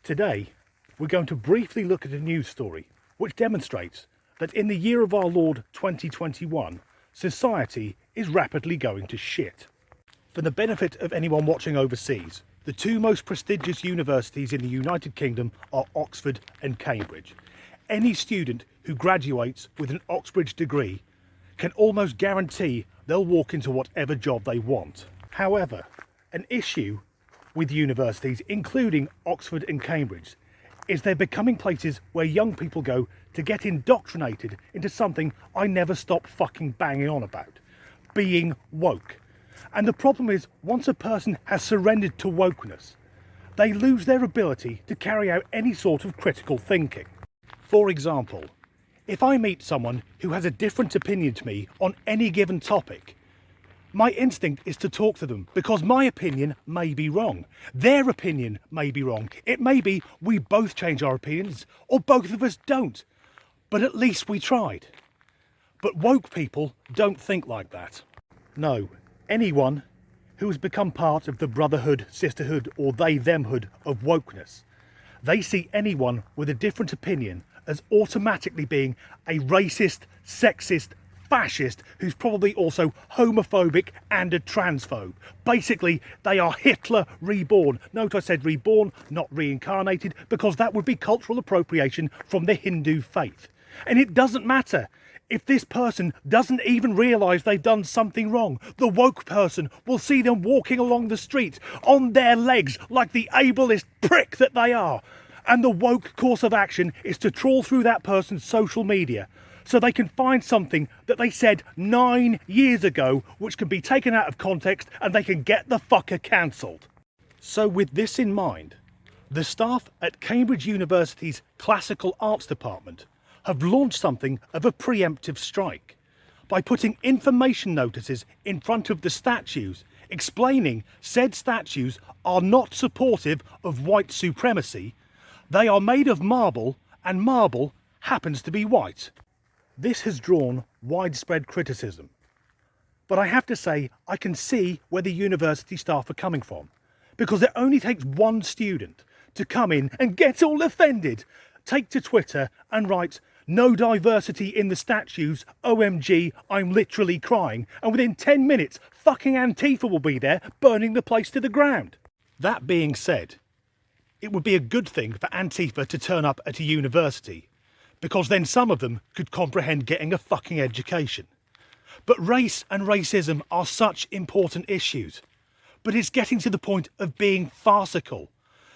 Today, we're going to briefly look at a news story which demonstrates that in the year of our Lord 2021, society is rapidly going to shit. For the benefit of anyone watching overseas, the two most prestigious universities in the United Kingdom are Oxford and Cambridge. Any student who graduates with an Oxbridge degree can almost guarantee they'll walk into whatever job they want. However, an issue with universities, including Oxford and Cambridge, is they're becoming places where young people go to get indoctrinated into something I never stop fucking banging on about: being woke. And the problem is, once a person has surrendered to wokeness, they lose their ability to carry out any sort of critical thinking. For example, if I meet someone who has a different opinion to me on any given topic, my instinct is to talk to them because my opinion may be wrong. Their opinion may be wrong. It may be we both change our opinions or both of us don't, but at least we tried. But woke people don't think like that. No, anyone who has become part of the brotherhood, sisterhood or they-themhood of wokeness, they see anyone with a different opinion as automatically being a racist, sexist, fascist who's probably also homophobic and a transphobe. Basically, they are Hitler reborn. Note I said reborn, not reincarnated, because that would be cultural appropriation from the Hindu faith. And it doesn't matter if this person doesn't even realise they've done something wrong. The woke person will see them walking along the street on their legs like the ableist prick that they are. And the woke course of action is to trawl through that person's social media so they can find something that they said 9 years ago which can be taken out of context and they can get the fucker cancelled. So with this in mind, the staff at Cambridge University's Classical Arts Department have launched something of a preemptive strike by putting information notices in front of the statues explaining said statues are not supportive of white supremacy. They are made of marble and marble happens to be white. This has drawn widespread criticism, but I have to say I can see where the university staff are coming from, because it only takes one student to come in and get all offended, take to Twitter and write "no diversity in the statues, OMG, I'm literally crying," and within 10 minutes fucking Antifa will be there burning the place to the ground. That being said, it would be a good thing for Antifa to turn up at a university, because then some of them could comprehend getting a fucking education. But race and racism are such important issues. But it's getting to the point of being farcical.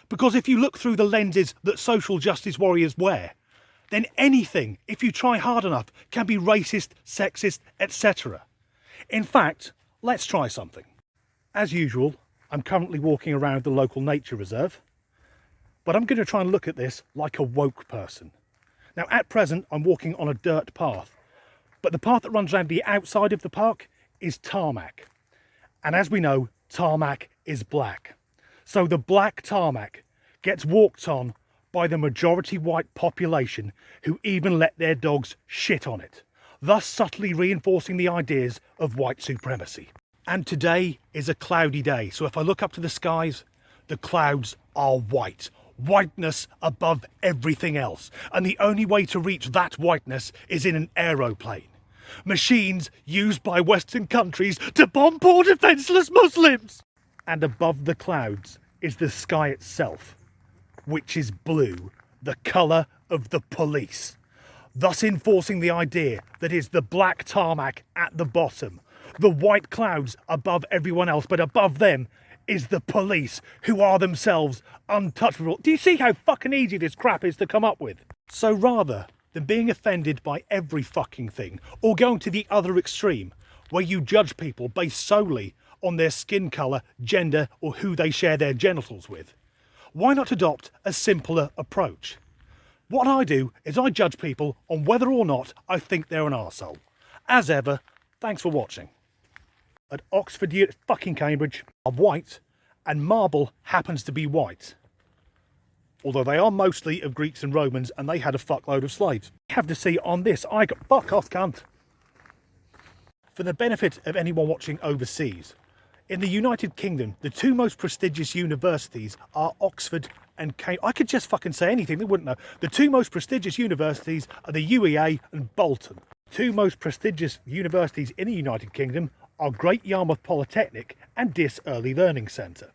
Because if you look through the lenses that social justice warriors wear, then anything, if you try hard enough, can be racist, sexist, etc. In fact, let's try something. As usual, I'm currently walking around the local nature reserve, but I'm going to try and look at this like a woke person. Now, at present, I'm walking on a dirt path, but the path that runs around the outside of the park is tarmac. And as we know, tarmac is black. So the black tarmac gets walked on by the majority white population who even let their dogs shit on it, thus subtly reinforcing the ideas of white supremacy. And today is a cloudy day, so if I look up to the skies, the clouds are white. Whiteness above everything else, and the only way to reach that whiteness is in an aeroplane. Machines used by Western countries to bomb poor defenceless Muslims. And above the clouds is the sky itself, which is blue, the colour of the police, thus enforcing the idea that it's the black tarmac at the bottom, the white clouds above everyone else, but above them is the police, who are themselves untouchable. Do you see how fucking easy this crap is to come up with? So rather than being offended by every fucking thing, or going to the other extreme, where you judge people based solely on their skin colour, gender, or who they share their genitals with, why not adopt a simpler approach? What I do is I judge people on whether or not I think they're an arsehole. As ever, thanks for watching. At Oxford, fucking Cambridge, are white, and marble happens to be white. Although they are mostly of Greeks and Romans, and they had a fuckload of slaves. You have to see on this, I got fuck off, cunt. For the benefit of anyone watching overseas, In the United Kingdom, the two most prestigious universities are Oxford and Cambridge. I could just fucking say anything, they wouldn't know. The two most prestigious universities are the UEA and Bolton. Two most prestigious universities in the United Kingdom are Great Yarmouth Polytechnic and Dis Early Learning Centre.